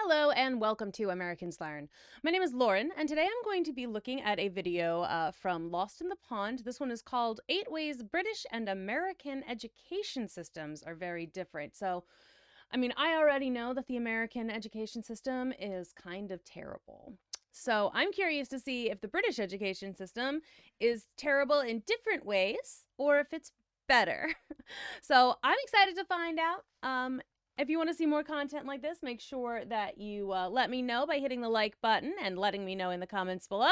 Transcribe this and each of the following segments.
Hello and welcome to Americans Learn. My name is Lauren, and today I'm going to be looking at a video from Lost in the Pond. This one is called 8 Ways British and American Education Systems Are Very Different. So, I already know that the American education system is kind of terrible. So I'm curious to see if the British education system is terrible in different ways or if it's better. So I'm excited to find out. If you want to see more content like this, make sure that you let me know by hitting the like button and letting me know in the comments below.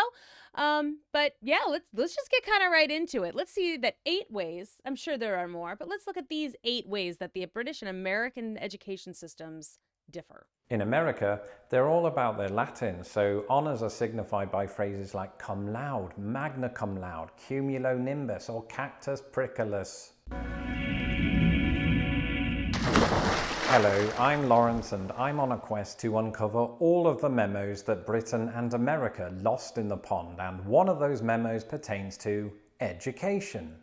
But yeah, let's just get kind of right into it. Let's see that 8 ways. I'm sure there are more, but let's look at these 8 ways that the British and American education systems differ. In America, they're all about their Latin, so honours are signified by phrases like cum laude, magna cum laude, cumulonimbus, or cactus priculus. Hello, I'm Lawrence and I'm on a quest to uncover all of the memos that Britain and America lost in the pond, and one of those memos pertains to education.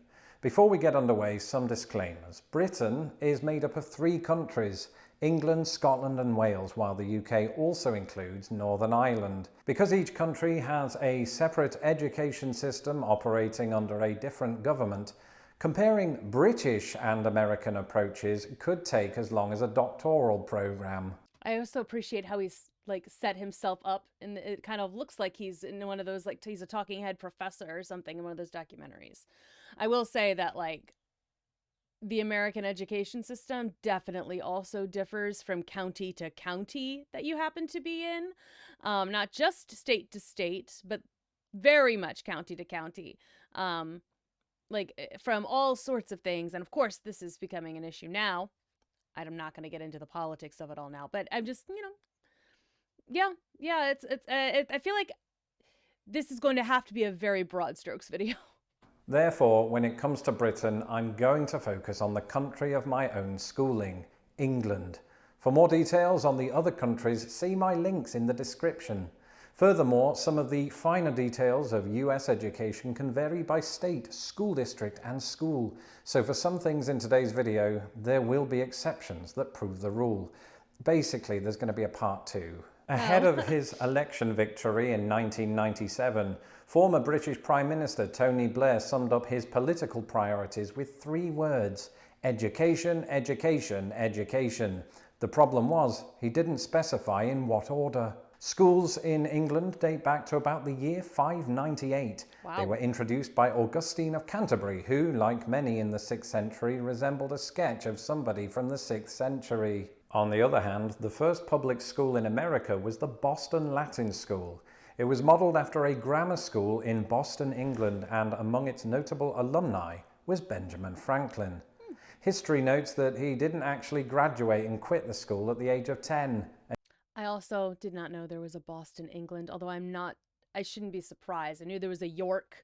Before we get underway, some disclaimers. Britain is made up of 3 countries, England, Scotland and Wales, while the UK also includes Northern Ireland. Because each country has a separate education system operating under a different government, comparing British and American approaches could take as long as a doctoral program. I also appreciate how he's set himself up, and it kind of looks like he's in one of those, he's a talking head professor or something in one of those documentaries. I will say that the American education system definitely also differs from county to county that you happen to be in. Not just state to state, but very much county to county. From all sorts of things. And of course, this is becoming an issue now. I'm not going to get into the politics of it all now, but I'm just, I feel like this is going to have to be a very broad strokes video. Therefore, when it comes to Britain, I'm going to focus on the country of my own schooling, England. For more details on the other countries, see my links in the description. Furthermore, some of the finer details of US education can vary by state, school district and school. So for some things in today's video, there will be exceptions that prove the rule. Basically, there's going to be a part 2. Ahead of his election victory in 1997, former British Prime Minister Tony Blair summed up his political priorities with 3 words: education, education, education. The problem was, he didn't specify in what order. Schools in England date back to about the year 598. Wow. They were introduced by Augustine of Canterbury, who, like many in the 6th century, resembled a sketch of somebody from the 6th century. On the other hand, the first public school in America was the Boston Latin School. It was modelled after a grammar school in Boston, England, and among its notable alumni was Benjamin Franklin. History notes that he didn't actually graduate and quit the school at the age of 10. I also did not know there was a Boston, England, although I shouldn't be surprised. I knew there was a York,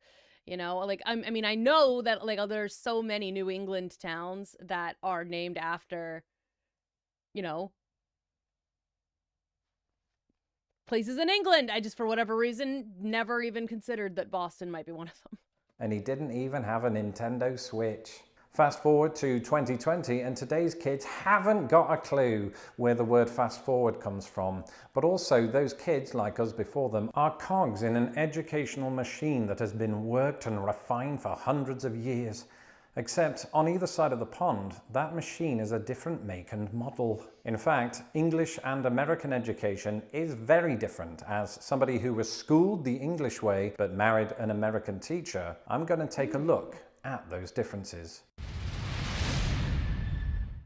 I know that there's so many New England towns that are named after, places in England. I just, for whatever reason, never even considered that Boston might be one of them. And he didn't even have a Nintendo Switch. Fast forward to 2020 and today's kids haven't got a clue where the word fast forward comes from. But also those kids, like us before them, are cogs in an educational machine that has been worked and refined for hundreds of years. Except on either side of the pond, that machine is a different make and model. In fact, English and American education is very different. As somebody who was schooled the English way but married an American teacher, I'm going to take a look at those differences.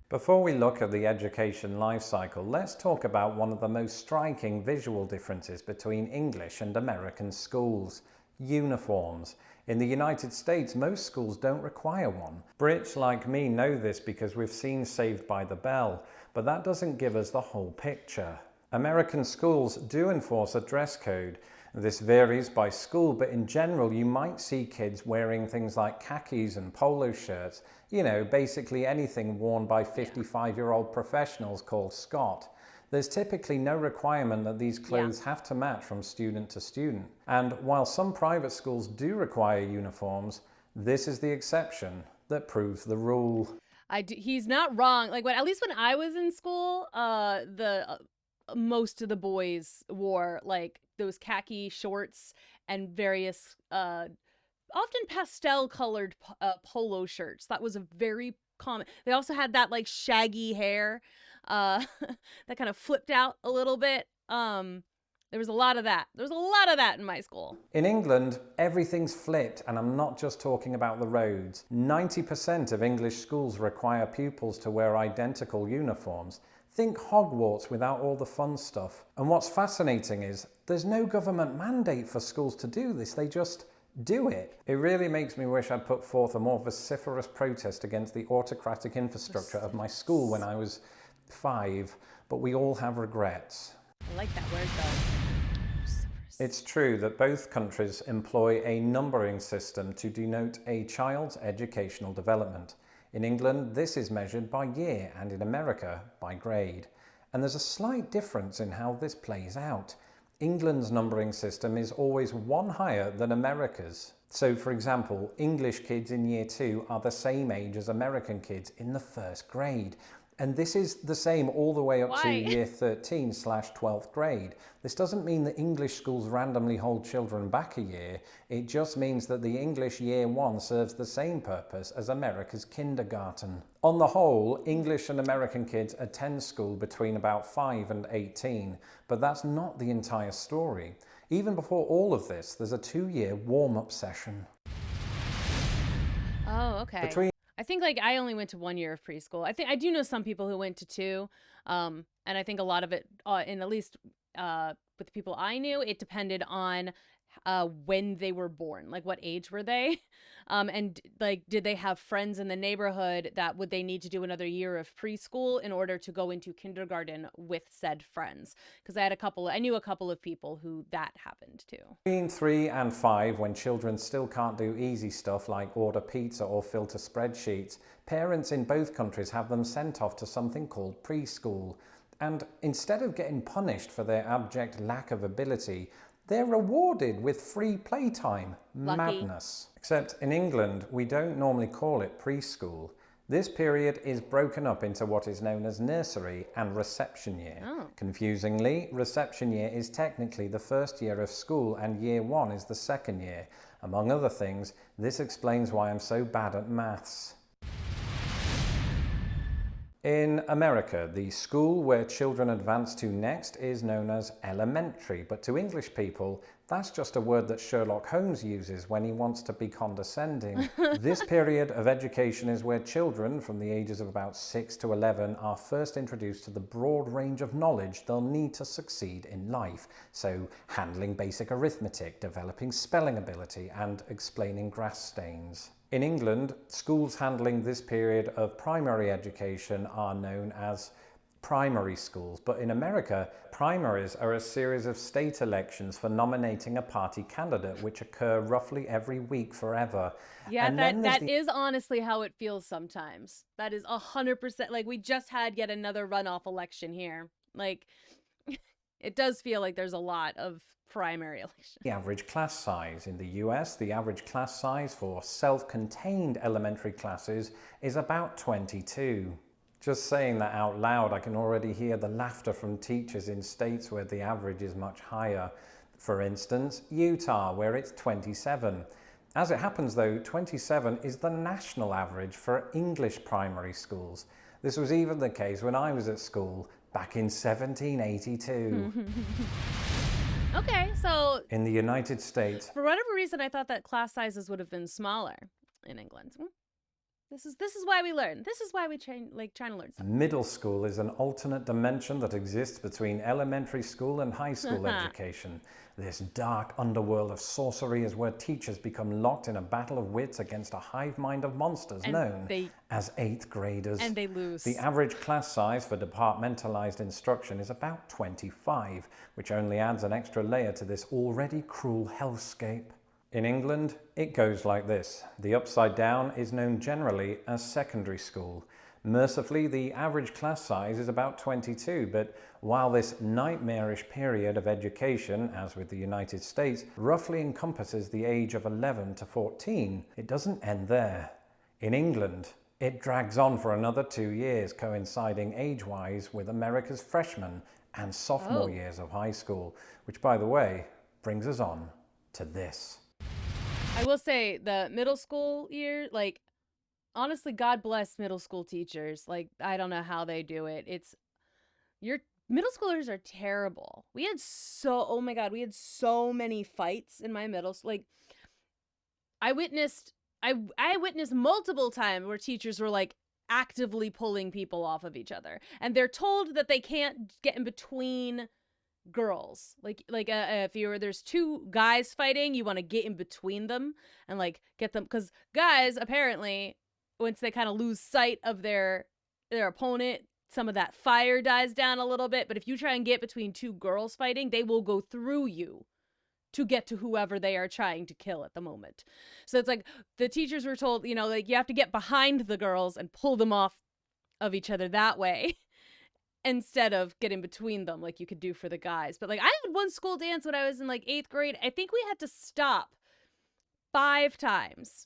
Before we look at the education life cycle, let's talk about one of the most striking visual differences between English and American schools: uniforms. In the United States, most schools don't require one. Brits like me know this because we've seen Saved by the Bell, but that doesn't give us the whole picture. American schools do enforce a dress code. This varies by school, but in general you might see kids wearing things like khakis and polo shirts, basically anything worn by 55-year-old professionals called Scott. There's typically no requirement that these clothes have to match from student to student. And while some private schools do require uniforms, this is the exception that proves the rule. He's not wrong. At least when I was in school, most of the boys wore like those khaki shorts and various often pastel colored polo shirts. That was a very common. They also had that like shaggy hair that kind of flipped out a little bit. There was a lot of that. There was a lot of that in my school. In England, everything's flipped, and I'm not just talking about the roads. 90% of English schools require pupils to wear identical uniforms. Think Hogwarts without all the fun stuff. And what's fascinating is there's no government mandate for schools to do this. They just do it. It really makes me wish I'd put forth a more vociferous protest against the autocratic infrastructure of my school when I was 5, but we all have regrets. I like that word though. It's true that both countries employ a numbering system to denote a child's educational development. In England, this is measured by year, and in America, by grade. And there's a slight difference in how this plays out. England's numbering system is always one higher than America's. So, for example, English kids in year 2 are the same age as American kids in the 1st grade. And this is the same all the way up to year 13/12th grade. This doesn't mean that English schools randomly hold children back a year. It just means that the English year 1 serves the same purpose as America's kindergarten. On the whole, English and American kids attend school between about 5 and 18, but that's not the entire story. Even before all of this, there's a 2-year warm-up session. Oh, okay. I think like I only went to 1 year of preschool. I do know some people who went to 2, and I think a lot of it, in at least with the people I knew, it depended on when they were born, like what age were they, and like did they have friends in the neighborhood that would they need to do another year of preschool in order to go into kindergarten with said friends? Because I knew a couple of people who that happened to. Between 3 and 5, when children still can't do easy stuff like order pizza or filter spreadsheets, parents in both countries have them sent off to something called preschool. And instead of getting punished for their abject lack of ability, they're rewarded with free playtime. Lucky. Madness. Except in England, we don't normally call it preschool. This period is broken up into what is known as nursery and reception year. Oh. Confusingly, reception year is technically the 1st year of school and year 1 is the 2nd year. Among other things, this explains why I'm so bad at maths. In America, the school where children advance to next is known as elementary, but to English people, that's just a word that Sherlock Holmes uses when he wants to be condescending. This period of education is where children from the ages of about 6 to 11 are first introduced to the broad range of knowledge they'll need to succeed in life. So, handling basic arithmetic, developing spelling ability, and explaining grass stains. In England, schools handling this period of primary education are known as primary schools, but in America, primaries are a series of state elections for nominating a party candidate, which occur roughly every week forever. Yeah, And that is honestly how it feels sometimes. That is 100%. Like, we just had yet another runoff election here. Like, it does feel like there's a lot of primary elections. The average class size. In the US, the average class size for self-contained elementary classes is about 22. Just saying that out loud, I can already hear the laughter from teachers in states where the average is much higher. For instance, Utah, where it's 27. As it happens though, 27 is the national average for English primary schools. This was even the case when I was at school back in 1782. Okay, so In the United States, for whatever reason, I thought that class sizes would have been smaller in England. This is why we learn. This is why we trying to learn something. middle school is an alternate dimension that exists between elementary school and high school education. This dark underworld of sorcery is where teachers become locked in a battle of wits against a hive mind of monsters known as 8th graders. And they lose. The average class size for departmentalized instruction is about 25, which only adds an extra layer to this already cruel hellscape. In England, it goes like this. The upside down is known generally as secondary school. Mercifully, the average class size is about 22, but while this nightmarish period of education, as with the United States, roughly encompasses the age of 11 to 14, it doesn't end there. In England, it drags on for another 2 years, coinciding age-wise with America's freshman and sophomore Oh. years of high school, which, by the way, brings us on to this. I will say the middle school year, like, honestly, God bless middle school teachers. Like, I don't know how they do it. It's your middle schoolers are terrible. Oh my God, we had so many fights in my middle school. Like, I witnessed, I witnessed multiple times where teachers were like actively pulling people off of each other, and they're told that they can't get in between girls. If there's two guys fighting, you want to get in between them and like get them, because guys apparently, once they kind of lose sight of their opponent, some of that fire dies down a little bit. But if you try and get between two girls fighting, they will go through you to get to whoever they are trying to kill at the moment. So it's like the teachers were told, like you have to get behind the girls and pull them off of each other that way instead of getting between them like you could do for the guys. But like I had one school dance when I was in like 8th grade. I think we had to stop 5 times.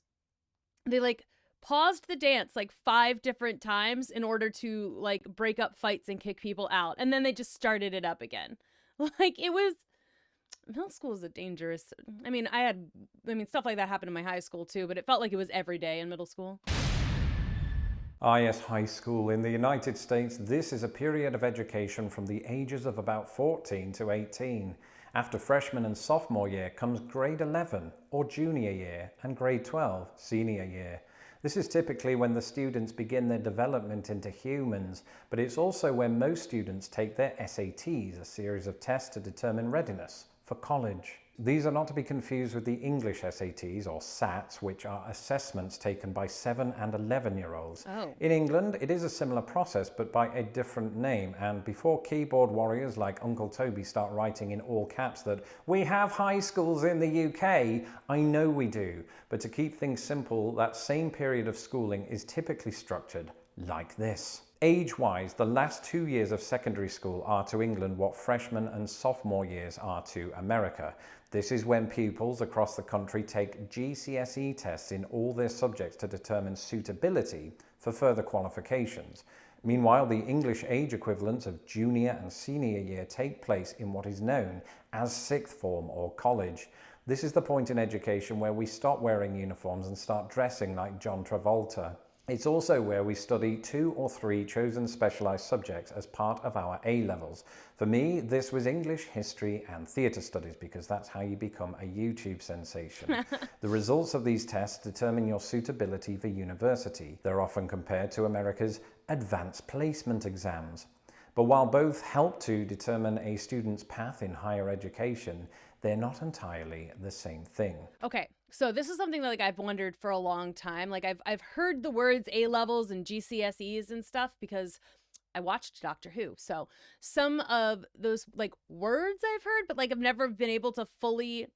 They like paused the dance like 5 different times in order to like break up fights and kick people out. And then they just started it up again. Like it was middle school is a dangerous. Stuff like that happened in my high school too, but it felt like it was every day in middle school. Ah, yes, high school. In the United States, this is a period of education from the ages of about 14 to 18. After freshman and sophomore year comes grade 11 or junior year and grade 12, senior year. This is typically when the students begin their development into humans, but it's also when most students take their SATs, a series of tests to determine readiness for college. These are not to be confused with the English SATs or SATs, which are assessments taken by 7 and 11-year-olds. Oh. In England, it is a similar process, but by a different name. And before keyboard warriors like Uncle Toby start writing in all caps that we have high schools in the UK, I know we do. But to keep things simple, that same period of schooling is typically structured like this. Age-wise, the last 2 years of secondary school are to England what freshman and sophomore years are to America. This is when pupils across the country take GCSE tests in all their subjects to determine suitability for further qualifications. Meanwhile, the English age equivalents of junior and senior year take place in what is known as sixth form or college. This is the point in education where we stop wearing uniforms and start dressing like John Travolta. It's also where we study 2 or 3 chosen specialised subjects as part of our A-levels. For me, this was English, history and theatre studies because that's how you become a YouTube sensation. The results of these tests determine your suitability for university. They're often compared to America's advanced placement exams. But while both help to determine a student's path in higher education, they're not entirely the same thing. Okay, so this is something that like I've wondered for a long time. Like I've heard the words A levels and GCSEs and stuff because I watched Doctor Who. So some of those like words I've heard, but like I've never been able to fully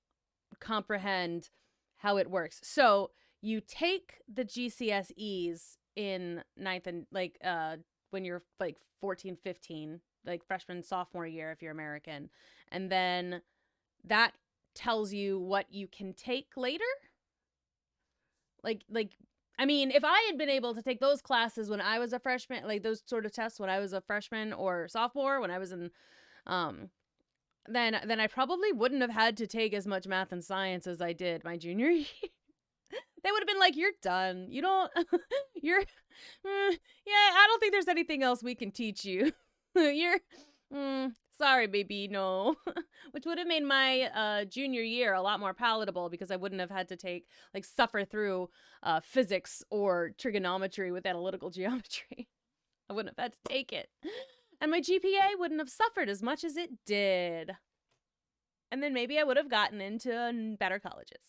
comprehend how it works. So you take the GCSEs in ninth and like when you're like 14, 15, like freshman, sophomore year if you're American, and then that tells you what you can take later. If I had been able to take those classes when I was a freshman, like those sort of tests when I was a freshman or sophomore, when I was in then I probably wouldn't have had to take as much math and science as I did my junior year. They would have been like, you're done. You don't you're I don't think there's anything else we can teach you. You're sorry, baby, no. Which would have made my junior year a lot more palatable because I wouldn't have had to suffer through physics or trigonometry with analytical geometry. I wouldn't have had to take it. And my GPA wouldn't have suffered as much as it did. And then maybe I would have gotten into better colleges.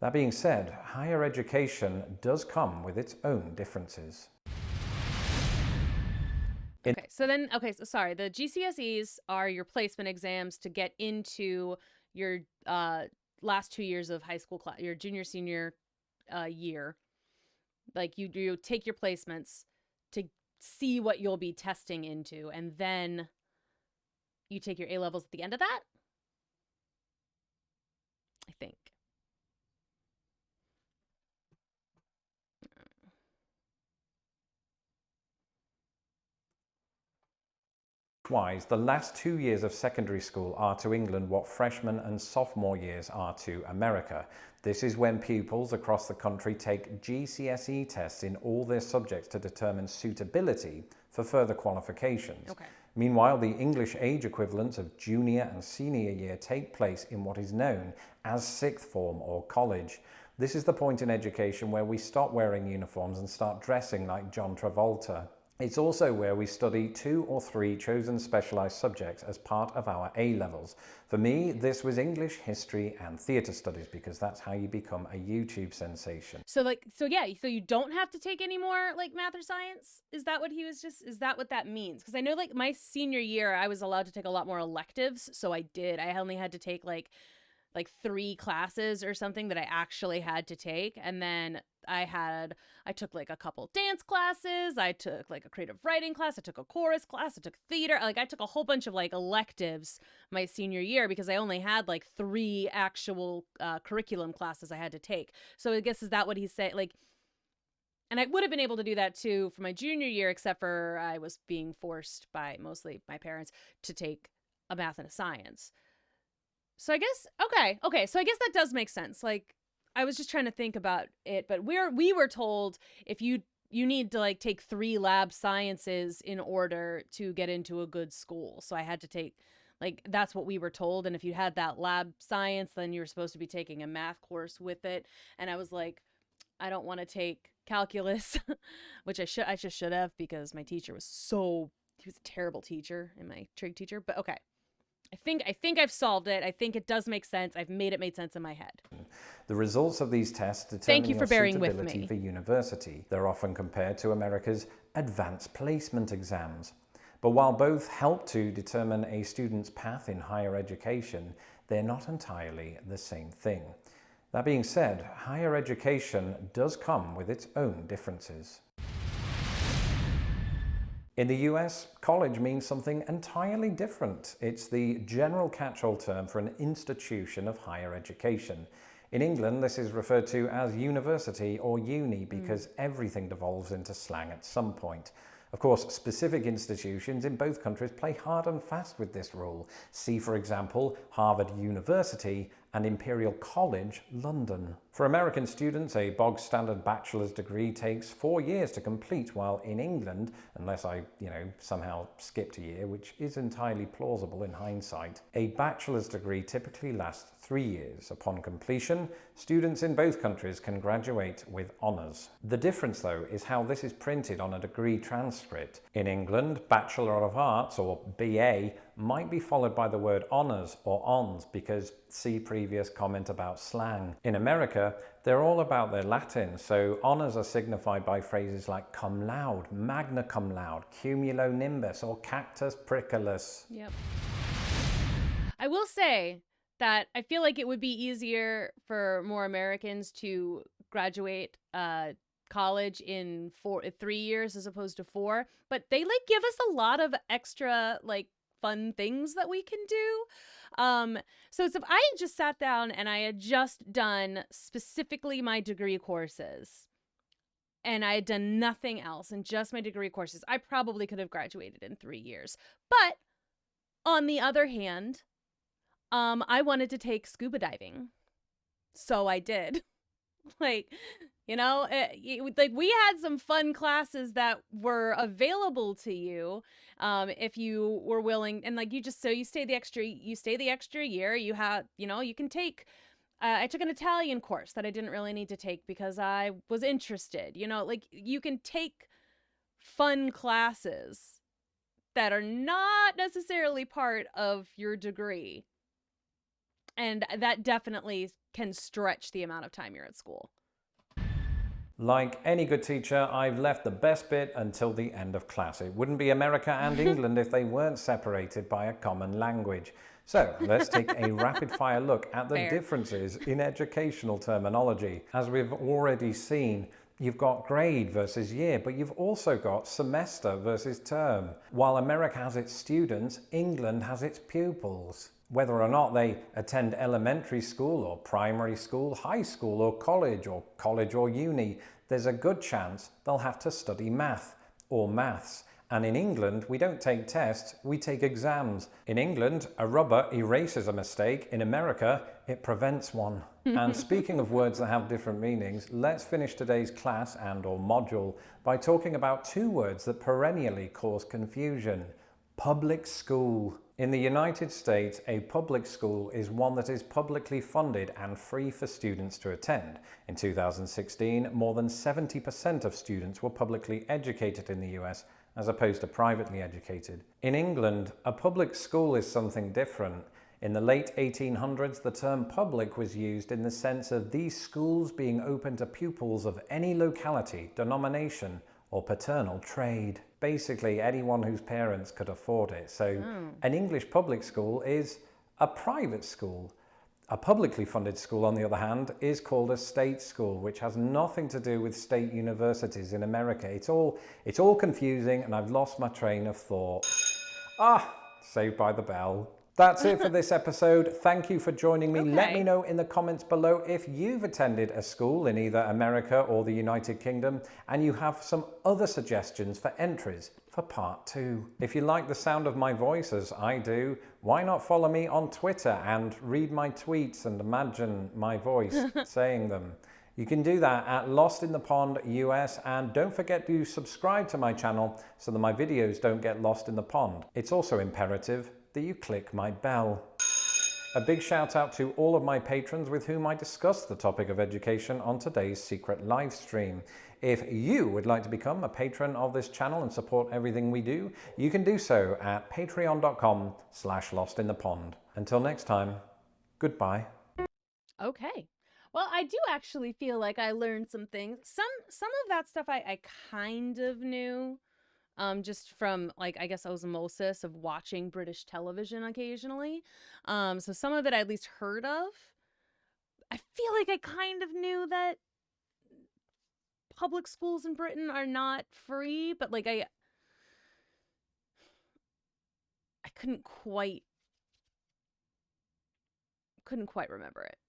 That being said, higher education does come with its own differences. So the GCSEs are your placement exams to get into your last 2 years of high school class, your junior, senior year. Like you take your placements to see what you'll be testing into, and then you take your A-levels at the end of that, I think. Wise, the last 2 years of secondary school are to England what freshman and sophomore years are to America. This is when pupils across the country take GCSE tests in all their subjects to determine suitability for further qualifications. Okay. Meanwhile, the English age equivalents of junior and senior year take place in what is known as sixth form or college. This is the point in education where we stop wearing uniforms and start dressing like John Travolta. It's also where we study 2 or 3 chosen specialised subjects as part of our A-levels. For me, this was English, history and theatre studies because that's how you become a YouTube sensation. So you don't have to take any more like math or science? Is that what that means? Because I know like my senior year, I was allowed to take a lot more electives. So I did. I only had to take like 3 classes or something that I actually had to take. And then I took like a couple dance classes. I took like a creative writing class. I took a chorus class. I took theater. Like I took a whole bunch of like electives my senior year because I only had like 3 actual curriculum classes I had to take. So I guess, is that what he's saying? Like, and I would have been able to do that too for my junior year, except for I was being forced by mostly my parents to take a math and a science. So I guess, okay. So I guess that does make sense. Like, I was just trying to think about it, but we were told if you need to like take 3 lab sciences in order to get into a good school. So I had to take, like, that's what we were told. And if you had that lab science, then you were supposed to be taking a math course with it. And I was like, I don't want to take calculus, which I just should have, because my teacher he was a terrible teacher, and my trig teacher. But okay. I think I've solved it. I think it does make sense. I've made it make sense in my head. The results of these tests determine Thank you for your bearing with suitability me. for university. They're often compared to America's advanced placement exams. But while both help to determine a student's path in higher education, they're not entirely the same thing. That being said, higher education does come with its own differences. In the US, college means something entirely different. It's the general catch-all term for an institution of higher education. In England, this is referred to as university or uni because everything devolves into slang at some point. Of course, specific institutions in both countries play hard and fast with this rule. See, for example, Harvard University and Imperial College, London. For American students, a bog-standard bachelor's degree takes 4 years to complete, while in England, unless I, somehow skipped a year, which is entirely plausible in hindsight, a bachelor's degree typically lasts 3 years. Upon completion, students in both countries can graduate with honours. The difference, though, is how this is printed on a degree transcript. In England, Bachelor of Arts, or BA, might be followed by the word honours or ons, because see previous comment about slang. In America, they're all about their Latin, so honours are signified by phrases like cum laude, magna cum laude, cumulo nimbus, or cactus priculus. Yep. I will say that I feel like it would be easier for more Americans to graduate college in 3 years as opposed to 4, but they like give us a lot of extra like fun things that we can do. So if I had just sat down and I had just done specifically my degree courses and I had done nothing else and just my degree courses, I probably could have graduated in 3 years. But on the other hand, I wanted to take scuba diving. So I did. Like, like we had some fun classes that were available to you if you were willing, and like you stay the extra year. You have, you can take I took an Italian course that I didn't really need to take because I was interested. Like you can take fun classes that are not necessarily part of your degree, and that definitely can stretch the amount of time you're at school. Like any good teacher, I've left the best bit until the end of class. It wouldn't be America and England if they weren't separated by a common language. So let's take a rapid-fire look at the differences in educational terminology. As we've already seen, you've got grade versus year, but you've also got semester versus term. While America has its students, England has its pupils. Whether or not they attend elementary school or primary school, high school or college or uni, there's a good chance they'll have to study math or maths. And in England, we don't take tests, we take exams. In England, a rubber erases a mistake. In America, it prevents one. And speaking of words that have different meanings, let's finish today's class and/or module by talking about two words that perennially cause confusion. Public school. In the United States, a public school is one that is publicly funded and free for students to attend. In 2016, more than 70% of students were publicly educated in the US, as opposed to privately educated. In England, a public school is something different. In the late 1800s, the term public was used in the sense of these schools being open to pupils of any locality, denomination, or paternal trade. Basically, anyone whose parents could afford it. So an English public school is a private school. A publicly funded school, on the other hand, is called a state school, which has nothing to do with state universities in America. It's all confusing, and I've lost my train of thought. Saved by the bell. That's it for this episode. Thank you for joining me. Okay. Let me know in the comments below if you've attended a school in either America or the United Kingdom and you have some other suggestions for entries for part 2. If you like the sound of my voice as I do, why not follow me on Twitter and read my tweets and imagine my voice saying them. You can do that at Lost in the Pond US, and don't forget to subscribe to my channel so that my videos don't get lost in the pond. It's also imperative that you click my bell. A big shout out to all of my patrons with whom I discussed the topic of education on today's secret live stream. If you would like to become a patron of this channel and support everything we do, you can do so at patreon.com/lostinthepond. Until next time, goodbye. Okay. Well, I do actually feel like I learned some things. Some of that stuff I kind of knew. Just from, like, I guess osmosis of watching British television occasionally. So some of it I at least heard of. I feel like I kind of knew that public schools in Britain are not free, but like I couldn't quite remember it.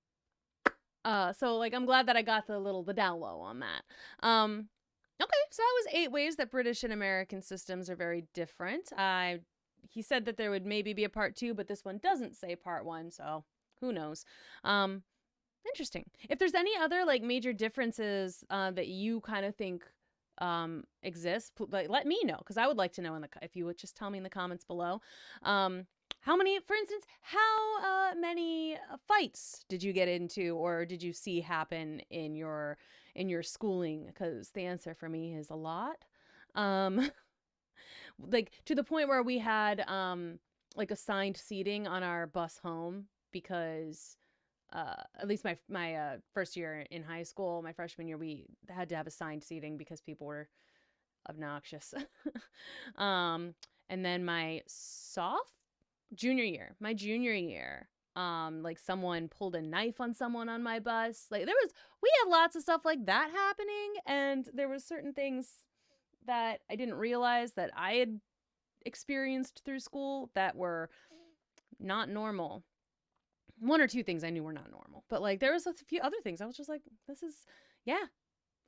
So like I'm glad that I got the down low on that. Okay, so that was 8 ways that British and American systems are very different. He said that there would maybe be a part 2, but this one doesn't say part 1, so who knows. Interesting. If there's any other like major differences that you kind of think exist, let me know, because I would like to know if you would just tell me in the comments below. How many, for instance, how many fights did you get into or did you see happen in your schooling? Because the answer for me is a lot. Like to the point where we had like assigned seating on our bus home because at least my first year in high school, my freshman year, we had to have assigned seating because people were obnoxious. And then my junior year, like someone pulled a knife on someone on my bus. Like we had lots of stuff like that happening, and there was certain things that I didn't realize that I had experienced through school that were not normal. 1 or 2 things I knew were not normal, but like there was a few other things I was just like,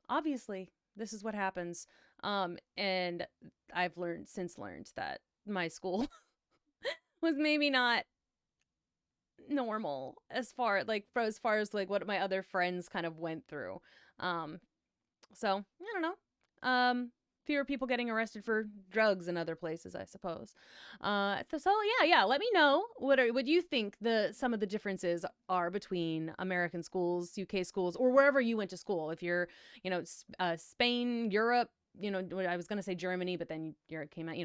obviously this is what happens. And I've since learned that my school was maybe not normal as far as like what my other friends kind of went through. So I don't know. Fewer people getting arrested for drugs in other places, I suppose. So yeah, let me know what you think some of the differences are between American schools, UK schools, or wherever you went to school. If you're, Spain, Europe, I was going to say Germany, but then Europe came out,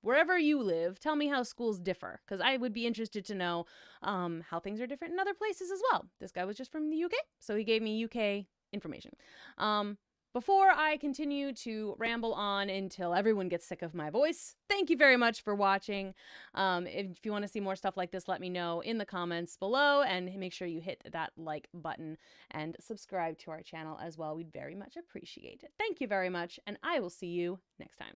wherever you live, tell me how schools differ, because I would be interested to know how things are different in other places as well. This guy was just from the UK, so he gave me UK information. Before I continue to ramble on until everyone gets sick of my voice, thank you very much for watching. If you want to see more stuff like this, let me know in the comments below, and make sure you hit that like button and subscribe to our channel as well. We'd very much appreciate it. Thank you very much, and I will see you next time.